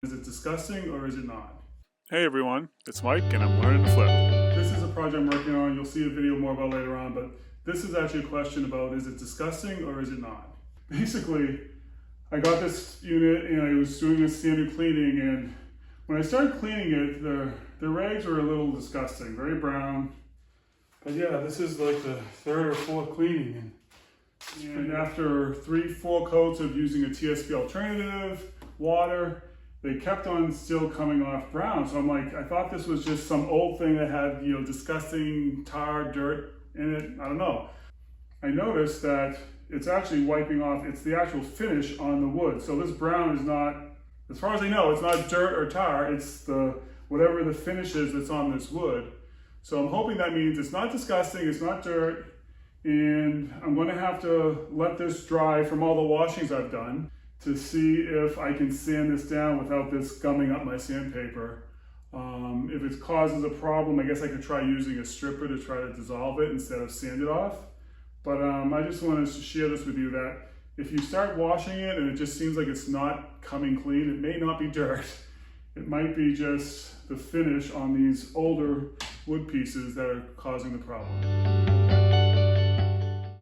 Is it disgusting or is it not? Hey everyone, it's Mike and I'm learning to flip. This is a project I'm working on. You'll see a video more about later on, but this is actually a question about is it disgusting or is it not? Basically, I got this unit and I was doing a standard cleaning, and when I started cleaning it, the rags were a little disgusting, very brown. But yeah, this is like the third or fourth cleaning. And after 3-4 coats of using a TSP alternative, water, they kept on still coming off brown. So I'm like, I thought this was just some old thing that had, disgusting tar, dirt in it. I don't know. I noticed that it's actually wiping off, it's the actual finish on the wood. So this brown is not, as far as I know, it's not dirt or tar, it's the whatever the finish is that's on this wood. So I'm hoping that means it's not disgusting, it's not dirt, and I'm going to have to let this dry from all the washings I've done to see if I can sand this down without this gumming up my sandpaper. If it causes a problem, I guess I could try using a stripper to try to dissolve it instead of sand it off. But I just wanted to share this with you that if you start washing it and it just seems like it's not coming clean, it may not be dirt. It might be just the finish on these older wood pieces that are causing the problem.